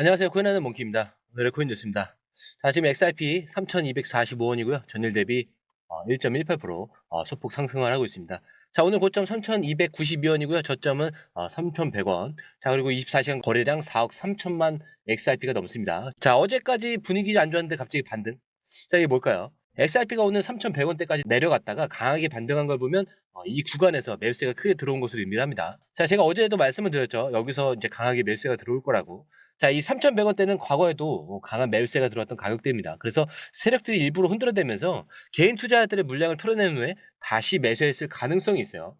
안녕하세요. 코인하는 몽키입니다. 오늘의 코인 뉴스입니다. 자, 지금 XRP 3,245원이고요. 전일 대비 1.18% 소폭 상승을 하고 있습니다. 자, 오늘 고점 3,292원이고요. 저점은 3,100원. 자, 그리고 24시간 거래량 4억 3천만 XRP가 넘습니다. 자, 어제까지 분위기 안 좋았는데 갑자기 반등. 자, 이게 뭘까요? XRP가 오늘 3,100원대까지 내려갔다가 강하게 반등한 걸 보면 이 구간에서 매수세가 크게 들어온 것으로 의미합니다. 자, 제가 어제도 말씀을 드렸죠. 여기서 이제 강하게 매수세가 들어올 거라고. 자, 이 3,100원대는 과거에도 강한 매수세가 들어왔던 가격대입니다. 그래서 세력들이 일부러 흔들어대면서 개인 투자자들의 물량을 털어낸 후에 다시 매수했을 가능성이 있어요.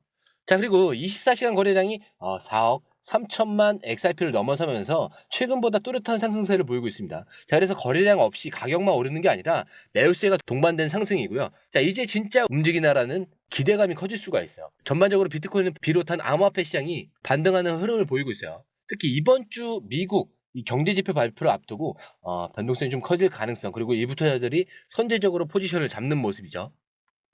자, 그리고 24시간 거래량이 4억 3천만 XRP를 넘어서면서 최근보다 뚜렷한 상승세를 보이고 있습니다. 자, 그래서 거래량 없이 가격만 오르는 게 아니라 매수세가 동반된 상승이고요. 자, 이제 진짜 움직이나라는 기대감이 커질 수가 있어요. 전반적으로 비트코인을 비롯한 암호화폐 시장이 반등하는 흐름을 보이고 있어요. 특히 이번 주 미국 이 경제지표 발표를 앞두고 변동성이 좀 커질 가능성, 그리고 일부 투자자들이 선제적으로 포지션을 잡는 모습이죠.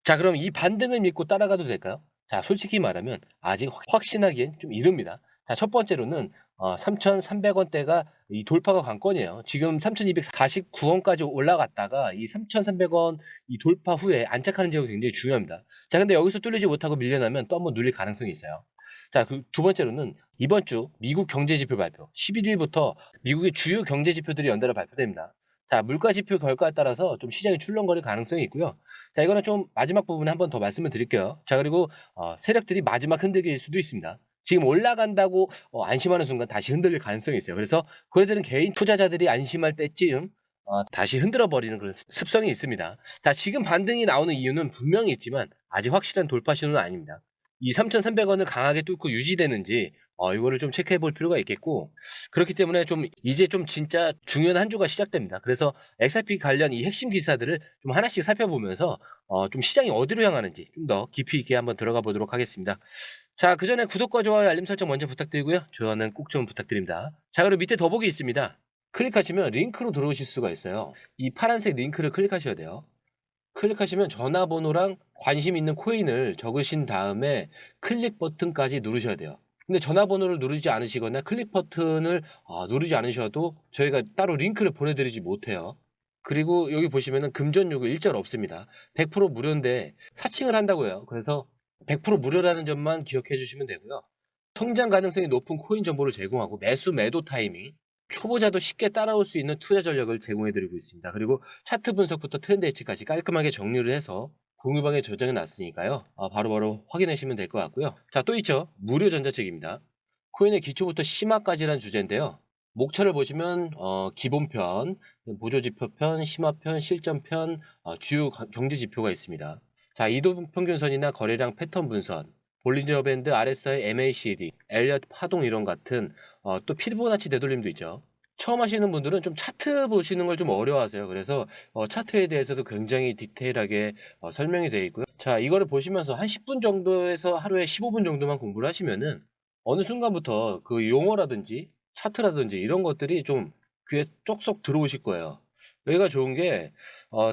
자, 그럼 이 반등을 믿고 따라가도 될까요? 자, 솔직히 말하면 아직 확신하기엔 좀 이릅니다. 자, 첫 번째로는 3,300원대가 이 돌파가 관건이에요. 지금 3,249원까지 올라갔다가 이 3,300원 이 돌파 후에 안착하는 지역이 굉장히 중요합니다. 자, 근데 여기서 뚫리지 못하고 밀려나면 또 한번 눌릴 가능성이 있어요. 자, 그 두 번째로는 이번 주 미국 경제지표 발표 11일부터 미국의 주요 경제지표들이 연달아 발표됩니다. 자, 물가 지표 결과에 따라서 좀 시장이 출렁거릴 가능성이 있고요. 자, 이거는 좀 마지막 부분에 한 번 더 말씀을 드릴게요. 자, 그리고 세력들이 마지막 흔들릴 수도 있습니다. 지금 올라간다고 안심하는 순간 다시 흔들릴 가능성이 있어요. 그래서 그애들은 개인 투자자들이 안심할 때쯤 다시 흔들어 버리는 그런 습성이 있습니다. 자, 지금 반등이 나오는 이유는 분명히 있지만 아직 확실한 돌파 신호는 아닙니다. 이 3,300원을 강하게 뚫고 유지되는지 이거를 좀 체크해 볼 필요가 있겠고, 그렇기 때문에 좀 이제 좀 진짜 중요한 한 주가 시작됩니다. 그래서 XRP 관련 이 핵심 기사들을 좀 하나씩 살펴보면서 좀 시장이 어디로 향하는지 좀 더 깊이 있게 한번 들어가 보도록 하겠습니다. 자, 그 전에 구독과 좋아요, 알림 설정 먼저 부탁드리고요. 좋아요는 꼭 좀 부탁드립니다. 자, 그리고 밑에 더보기 있습니다. 클릭하시면 링크로 들어오실 수가 있어요. 이 파란색 링크를 클릭하셔야 돼요. 클릭하시면 전화번호랑 관심 있는 코인을 적으신 다음에 클릭 버튼까지 누르셔야 돼요. 근데 전화번호를 누르지 않으시거나 클릭 버튼을 누르지 않으셔도 저희가 따로 링크를 보내드리지 못해요. 그리고 여기 보시면은 금전 요구 일절 없습니다. 100% 무료인데 사칭을 한다고 해요. 그래서 100% 무료라는 점만 기억해 주시면 되고요. 성장 가능성이 높은 코인 정보를 제공하고 매수 매도 타이밍, 초보자도 쉽게 따라올 수 있는 투자 전략을 제공해드리고 있습니다. 그리고 차트 분석부터 트렌드 예측까지 깔끔하게 정리를 해서 공유방에 저장해 놨으니까요. 바로바로 확인하시면 될 것 같고요. 자, 또 있죠. 무료 전자책입니다. 코인의 기초부터 심화까지란 주제인데요. 목차를 보시면 기본편, 보조지표편, 심화편, 실전편, 주요 경제지표가 있습니다. 자, 이동평균선이나 거래량 패턴 분석, 볼린저 밴드, RSI, MACD, 엘리엇 파동 이론 같은 또 피보나치 되돌림도 있죠. 처음 하시는 분들은 좀 차트 보시는 걸 좀 어려워하세요. 그래서 차트에 대해서도 굉장히 디테일하게 설명이 되어 있고요. 자, 이거를 보시면서 한 10분 정도에서 하루에 15분 정도만 공부를 하시면은 어느 순간부터 그 용어라든지 차트라든지 이런 것들이 좀 귀에 쏙쏙 들어오실 거예요. 여기가 좋은 게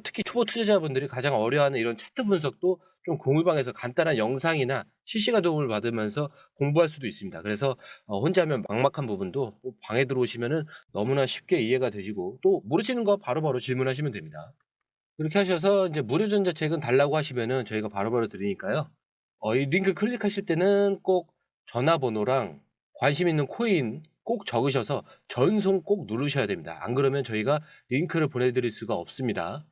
특히 초보 투자자분들이 가장 어려워하는 이런 차트 분석도 좀 공유방에서 간단한 영상이나 실시간 도움을 받으면서 공부할 수도 있습니다. 그래서 혼자 하면 막막한 부분도 방에 들어오시면은 너무나 쉽게 이해가 되시고, 또 모르시는 거 바로바로 질문하시면 됩니다. 그렇게 하셔서 이제 무료 전자책은 달라고 하시면은 저희가 바로바로 드리니까요. 이 링크 클릭하실 때는 꼭 전화번호랑 관심 있는 코인 꼭 적으셔서 전송 꼭 누르셔야 됩니다. 안 그러면 저희가 링크를 보내드릴 수가 없습니다.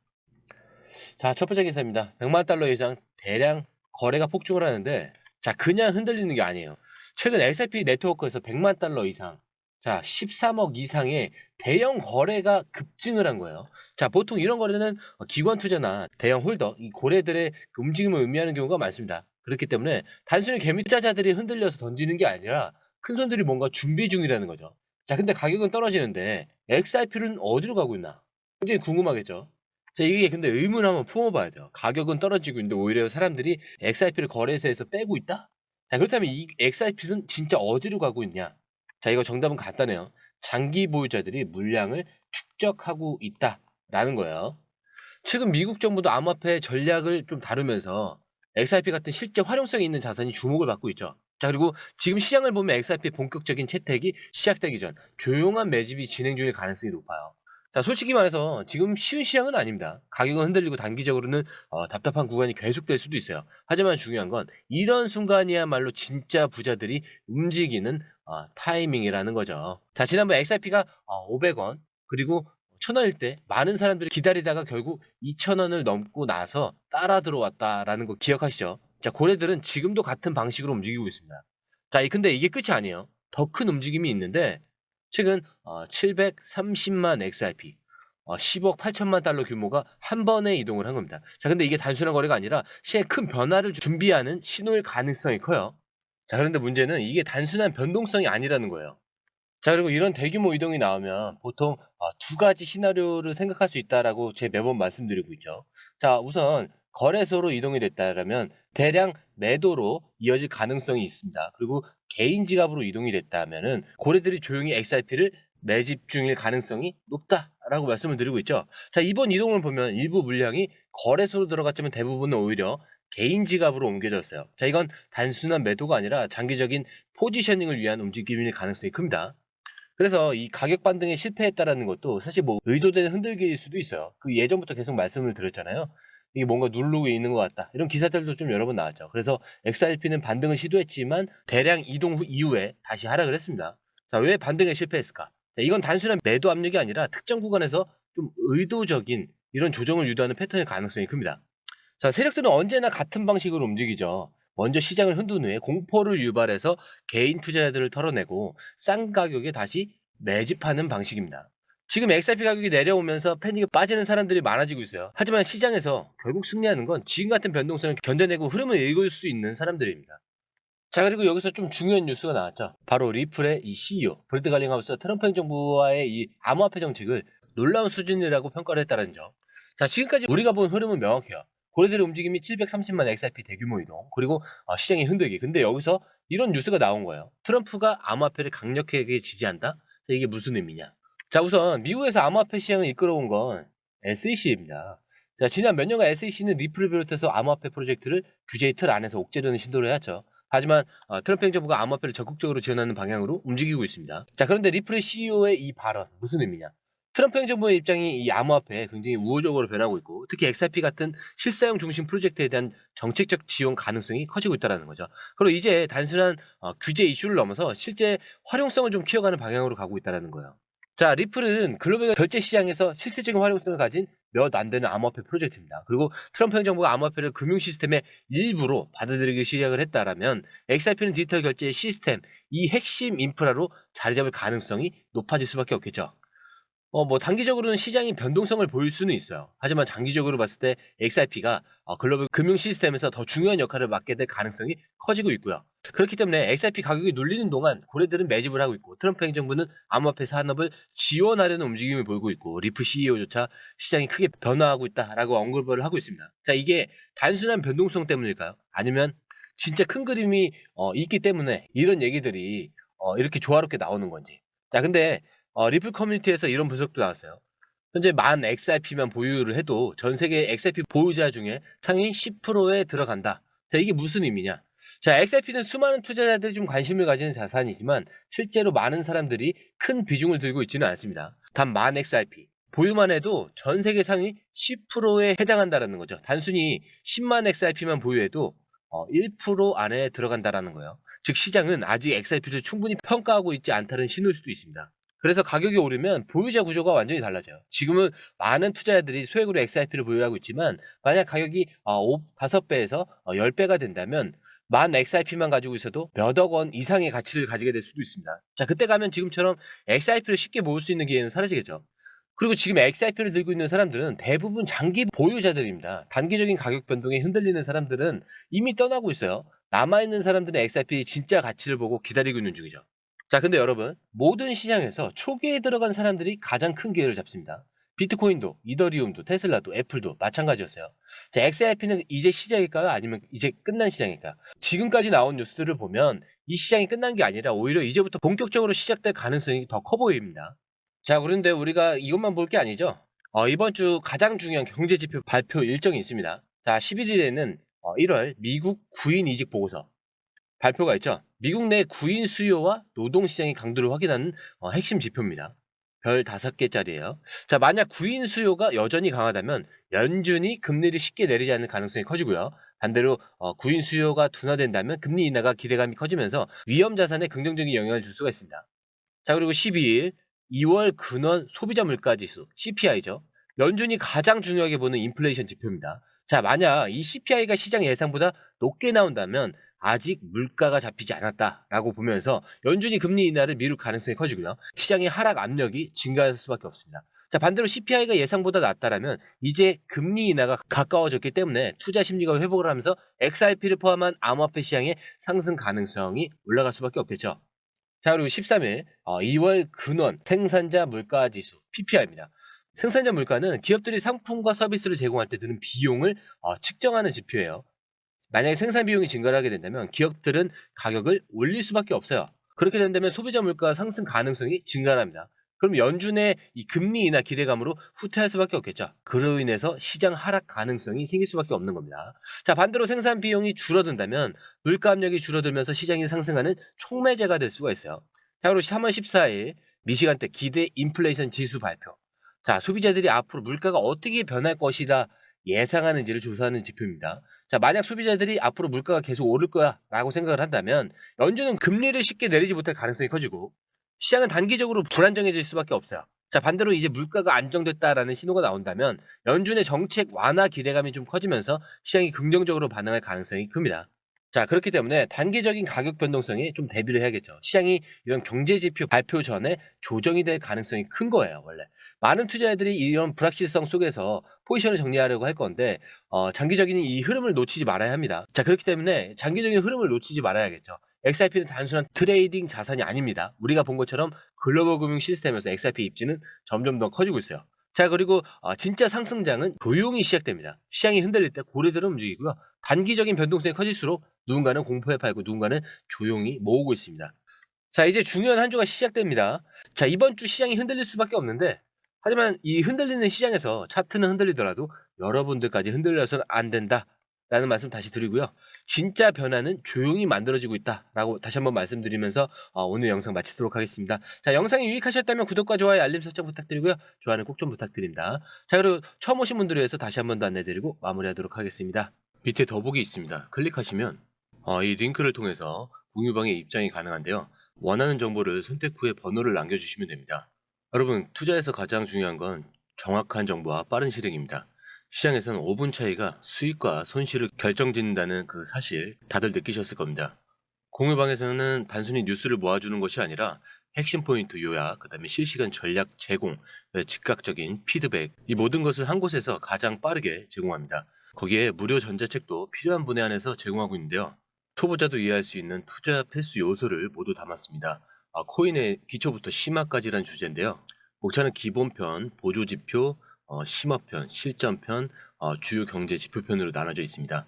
자, 첫 번째 기사입니다. 100만 달러 이상 대량 거래가 폭증을 하는데, 자, 그냥 흔들리는 게 아니에요. 최근 XRP 네트워크에서 100만 달러 이상, 자, 13억 이상의 대형 거래가 급증을 한 거예요. 자, 보통 이런 거래는 기관 투자나 대형 홀더, 이 고래들의 움직임을 의미하는 경우가 많습니다. 그렇기 때문에 단순히 개미 투자자들이 흔들려서 던지는 게 아니라 큰 손들이 뭔가 준비 중이라는 거죠. 자, 근데 가격은 떨어지는데 XRP는 어디로 가고 있나? 굉장히 궁금하겠죠. 자, 이게 근데 의문 한번 품어봐야 돼요. 가격은 떨어지고 있는데 오히려 사람들이 XRP를 거래소에서 빼고 있다? 자, 그렇다면 이 XRP는 진짜 어디로 가고 있냐? 자, 이거 정답은 간단해요. 장기 보유자들이 물량을 축적하고 있다라는 거예요. 최근 미국 정부도 암호화폐 전략을 좀 다루면서 XRP 같은 실제 활용성이 있는 자산이 주목을 받고 있죠. 자, 그리고 지금 시장을 보면 XRP 본격적인 채택이 시작되기 전 조용한 매집이 진행 중일 가능성이 높아요. 자, 솔직히 말해서 지금 쉬운 시장은 아닙니다. 가격은 흔들리고 단기적으로는 답답한 구간이 계속될 수도 있어요. 하지만 중요한 건 이런 순간이야말로 진짜 부자들이 움직이는 타이밍이라는 거죠. 자, 지난번 XRP가 500원 그리고 1000원일 때 많은 사람들이 기다리다가 결국 2000원을 넘고 나서 따라 들어왔다라는 거 기억하시죠? 자, 고래들은 지금도 같은 방식으로 움직이고 있습니다. 자, 근데 이게 끝이 아니에요. 더 큰 움직임이 있는데 최근 730만 XRP 10억 8천만 달러 규모가 한 번에 이동을 한 겁니다. 자, 근데 이게 단순한 거래가 아니라 시장에 큰 변화를 준비하는 신호일 가능성이 커요. 자, 그런데 문제는 이게 단순한 변동성이 아니라는 거예요. 자, 그리고 이런 대규모 이동이 나오면 보통 두 가지 시나리오를 생각할 수 있다라고 제가 매번 말씀드리고 있죠. 자, 우선 거래소로 이동이 됐다라면 대량 매도로 이어질 가능성이 있습니다. 그리고 개인 지갑으로 이동이 됐다면은 고래들이 조용히 XRP를 매집 중일 가능성이 높다라고 말씀을 드리고 있죠. 자, 이번 이동을 보면 일부 물량이 거래소로 들어갔지만 대부분은 오히려 개인 지갑으로 옮겨졌어요. 자, 이건 단순한 매도가 아니라 장기적인 포지셔닝을 위한 움직임일 가능성이 큽니다. 그래서 이 가격 반등에 실패했다라는 것도 사실 뭐 의도된 흔들기일 수도 있어요. 그 예전부터 계속 말씀을 드렸잖아요. 이게 뭔가 누르고 있는 것 같다. 이런 기사들도 좀 여러 번 나왔죠. 그래서 XRP는 반등을 시도했지만 대량 이동 이후에 다시 하락을 했습니다. 자, 왜 반등에 실패했을까? 자, 이건 단순한 매도 압력이 아니라 특정 구간에서 좀 의도적인 이런 조정을 유도하는 패턴일 가능성이 큽니다. 자, 세력들은 언제나 같은 방식으로 움직이죠. 먼저 시장을 흔든 후에 공포를 유발해서 개인 투자자들을 털어내고 싼 가격에 다시 매집하는 방식입니다. 지금 XRP 가격이 내려오면서 패닉에 빠지는 사람들이 많아지고 있어요. 하지만 시장에서 결국 승리하는 건 지금 같은 변동성을 견뎌내고 흐름을 읽을 수 있는 사람들입니다. 자, 그리고 여기서 좀 중요한 뉴스가 나왔죠. 바로 리플의 이 CEO 브래드 갈링하우스가 트럼프 행정부와의 이 암호화폐 정책을 놀라운 수준이라고 평가를 했다는 점. 자, 지금까지 우리가 본 흐름은 명확해요. 고래들의 움직임이 730만 XRP 대규모 이동, 그리고 시장의 흔들기. 근데 여기서 이런 뉴스가 나온 거예요. 트럼프가 암호화폐를 강력하게 지지한다? 자, 이게 무슨 의미냐? 자, 우선 미국에서 암호화폐 시장을 이끌어온 건 SEC입니다. 자, 지난 몇 년간 SEC는 리플을 비롯해서 암호화폐 프로젝트를 규제의 틀 안에서 옥죄려는 신도를 해왔죠. 하지만 트럼프 행정부가 암호화폐를 적극적으로 지원하는 방향으로 움직이고 있습니다. 자, 그런데 리플의 CEO의 이 발언 무슨 의미냐? 트럼프 행정부의 입장이 이 암호화폐에 굉장히 우호적으로 변하고 있고 특히 XRP 같은 실사용 중심 프로젝트에 대한 정책적 지원 가능성이 커지고 있다는 거죠. 그리고 이제 단순한 규제 이슈를 넘어서 실제 활용성을 좀 키워가는 방향으로 가고 있다는 거예요. 자, 리플은 글로벌 결제 시장에서 실질적인 활용성을 가진 몇 안 되는 암호화폐 프로젝트입니다. 그리고 트럼프 행정부가 암호화폐를 금융 시스템의 일부로 받아들이기 시작을 했다라면 XRP는 디지털 결제 시스템, 이 핵심 인프라로 자리 잡을 가능성이 높아질 수밖에 없겠죠. 뭐 단기적으로는 시장이 변동성을 보일 수는 있어요. 하지만 장기적으로 봤을 때 XRP가 글로벌 금융 시스템에서 더 중요한 역할을 맡게 될 가능성이 커지고 있고요. 그렇기 때문에 XRP 가격이 눌리는 동안 고래들은 매집을 하고 있고 트럼프 행정부는 암호화폐 산업을 지원하려는 움직임을 보이고 있고 리프 CEO조차 시장이 크게 변화하고 있다라고 언급을 하고 있습니다. 자, 이게 단순한 변동성 때문일까요? 아니면 진짜 큰 그림이 있기 때문에 이런 얘기들이 이렇게 조화롭게 나오는 건지. 자, 근데 리플 커뮤니티에서 이런 분석도 나왔어요. 현재 만 XRP만 보유를 해도 전 세계 XRP 보유자 중에 상위 10%에 들어간다. 자, 이게 무슨 의미냐? 자, XRP는 수많은 투자자들이 좀 관심을 가지는 자산이지만 실제로 많은 사람들이 큰 비중을 들고 있지는 않습니다. 단 만 XRP 보유만 해도 전 세계 상위 10%에 해당한다는 거죠. 단순히 10만 XRP만 보유해도 1% 안에 들어간다라는 거예요. 즉 시장은 아직 XRP를 충분히 평가하고 있지 않다는 신호일 수도 있습니다. 그래서 가격이 오르면 보유자 구조가 완전히 달라져요. 지금은 많은 투자자들이 소액으로 XRP를 보유하고 있지만 만약 가격이 5배에서 10배가 된다면 만 XRP만 가지고 있어도 몇억 원 이상의 가치를 가지게 될 수도 있습니다. 자, 그때 가면 지금처럼 XRP를 쉽게 모을 수 있는 기회는 사라지겠죠. 그리고 지금 XRP를 들고 있는 사람들은 대부분 장기 보유자들입니다. 단기적인 가격 변동에 흔들리는 사람들은 이미 떠나고 있어요. 남아있는 사람들은 XRP의 진짜 가치를 보고 기다리고 있는 중이죠. 자, 근데 여러분, 모든 시장에서 초기에 들어간 사람들이 가장 큰 기회를 잡습니다. 비트코인도, 이더리움도, 테슬라도, 애플도 마찬가지였어요. 자, XRP는 이제 시작일까요? 아니면 이제 끝난 시장일까요? 지금까지 나온 뉴스들을 보면 이 시장이 끝난 게 아니라 오히려 이제부터 본격적으로 시작될 가능성이 더 커 보입니다. 자, 그런데 우리가 이것만 볼 게 아니죠. 이번 주 가장 중요한 경제 지표 발표 일정이 있습니다. 자, 11일에는 1월 미국 구인 이직 보고서, 발표가 있죠. 미국 내 구인 수요와 노동시장의 강도를 확인하는 핵심 지표입니다. 별 5개짜리예요. 자, 만약 구인 수요가 여전히 강하다면 연준이 금리를 쉽게 내리지 않는 가능성이 커지고요. 반대로 구인 수요가 둔화된다면 금리 인하가 기대감이 커지면서 위험 자산에 긍정적인 영향을 줄 수가 있습니다. 자, 그리고 12일 2월 근원 소비자 물가 지수 CPI죠. 연준이 가장 중요하게 보는 인플레이션 지표입니다. 자, 만약 이 CPI가 시장 예상보다 높게 나온다면 아직 물가가 잡히지 않았다라고 보면서 연준이 금리 인하를 미룰 가능성이 커지고요. 시장의 하락 압력이 증가할 수밖에 없습니다. 자, 반대로 CPI가 예상보다 낮다라면 이제 금리 인하가 가까워졌기 때문에 투자 심리가 회복을 하면서 XRP를 포함한 암호화폐 시장의 상승 가능성이 올라갈 수밖에 없겠죠. 자, 그리고 13일 2월 근원 생산자 물가 지수 PPI입니다. 생산자 물가는 기업들이 상품과 서비스를 제공할 때 드는 비용을 측정하는 지표예요. 만약에 생산 비용이 증가를 하게 된다면 기업들은 가격을 올릴 수밖에 없어요. 그렇게 된다면 소비자 물가 상승 가능성이 증가를 합니다. 그럼 연준의 이 금리 인하 기대감으로 후퇴할 수밖에 없겠죠. 그로 인해서 시장 하락 가능성이 생길 수밖에 없는 겁니다. 자, 반대로 생산 비용이 줄어든다면 물가 압력이 줄어들면서 시장이 상승하는 촉매제가 될 수가 있어요. 자, 그리고 3월 14일 미시간대 기대 인플레이션 지수 발표. 자, 소비자들이 앞으로 물가가 어떻게 변할 것이라 예상하는지를 조사하는 지표입니다. 자, 만약 소비자들이 앞으로 물가가 계속 오를 거야 라고 생각을 한다면 연준은 금리를 쉽게 내리지 못할 가능성이 커지고 시장은 단기적으로 불안정해질 수밖에 없어요. 자, 반대로 이제 물가가 안정됐다라는 신호가 나온다면 연준의 정책 완화 기대감이 좀 커지면서 시장이 긍정적으로 반응할 가능성이 큽니다. 자, 그렇기 때문에 단기적인 가격 변동성에 좀 대비를 해야겠죠. 시장이 이런 경제 지표 발표 전에 조정이 될 가능성이 큰 거예요, 원래. 많은 투자자들이 이런 불확실성 속에서 포지션을 정리하려고 할 건데 장기적인 이 흐름을 놓치지 말아야 합니다. 자, 그렇기 때문에 장기적인 흐름을 놓치지 말아야겠죠. XRP는 단순한 트레이딩 자산이 아닙니다. 우리가 본 것처럼 글로벌 금융 시스템에서 XRP 입지는 점점 더 커지고 있어요. 자, 그리고 진짜 상승장은 조용히 시작됩니다. 시장이 흔들릴 때 고래들은 움직이고요. 단기적인 변동성이 커질수록 누군가는 공포에 팔고 누군가는 조용히 모으고 있습니다. 자, 이제 중요한 한 주가 시작됩니다. 자, 이번 주 시장이 흔들릴 수밖에 없는데 하지만 이 흔들리는 시장에서 차트는 흔들리더라도 여러분들까지 흔들려서는 안 된다 라는 말씀 다시 드리고요. 진짜 변화는 조용히 만들어지고 있다라고 다시 한번 말씀드리면서 오늘 영상 마치도록 하겠습니다. 자, 영상이 유익하셨다면 구독과 좋아요, 알림 설정 부탁드리고요. 좋아요는 꼭 좀 부탁드립니다. 자, 그리고 처음 오신 분들을 위해서 다시 한 번 더 안내드리고 마무리하도록 하겠습니다. 밑에 더보기 있습니다. 클릭하시면 이 링크를 통해서 공유방에 입장이 가능한데요. 원하는 정보를 선택 후에 번호를 남겨주시면 됩니다. 여러분, 투자에서 가장 중요한 건 정확한 정보와 빠른 실행입니다. 시장에서는 5분 차이가 수익과 손실을 결정짓는다는 그 사실 다들 느끼셨을 겁니다. 공유방에서는 단순히 뉴스를 모아주는 것이 아니라 핵심 포인트 요약, 그 다음에 실시간 전략 제공, 즉각적인 피드백, 이 모든 것을 한 곳에서 가장 빠르게 제공합니다. 거기에 무료 전자책도 필요한 분에 한해서 제공하고 있는데요. 초보자도 이해할 수 있는 투자 필수 요소를 모두 담았습니다. 코인의 기초부터 심화까지란 주제인데요. 목차는 기본편, 보조지표, 심화편, 실전편, 주요 경제 지표편으로 나눠져 있습니다.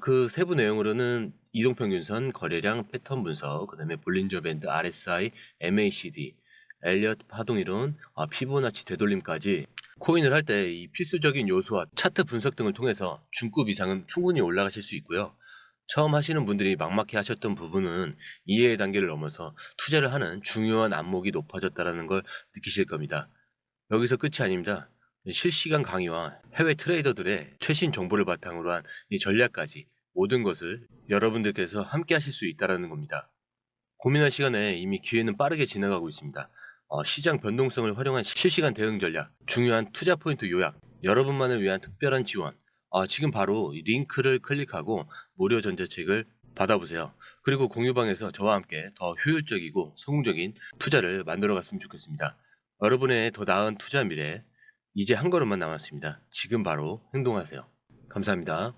그 세부 내용으로는 이동평균선, 거래량, 패턴 분석, 그 다음에 볼린저 밴드, RSI, MACD, 엘리엇 파동이론, 피보나치 되돌림까지 코인을 할 때 이 필수적인 요소와 차트 분석 등을 통해서 중급 이상은 충분히 올라가실 수 있고요. 처음 하시는 분들이 막막해 하셨던 부분은 이해의 단계를 넘어서 투자를 하는 중요한 안목이 높아졌다는 걸 느끼실 겁니다. 여기서 끝이 아닙니다. 실시간 강의와 해외 트레이더들의 최신 정보를 바탕으로 한 이 전략까지 모든 것을 여러분들께서 함께 하실 수 있다는 겁니다. 고민할 시간에 이미 기회는 빠르게 지나가고 있습니다. 시장 변동성을 활용한 실시간 대응 전략, 중요한 투자 포인트 요약, 여러분만을 위한 특별한 지원, 지금 바로 이 링크를 클릭하고 무료 전자책을 받아보세요. 그리고 공유방에서 저와 함께 더 효율적이고 성공적인 투자를 만들어 갔으면 좋겠습니다. 여러분의 더 나은 투자 미래, 이제 한 걸음만 남았습니다. 지금 바로 행동하세요. 감사합니다.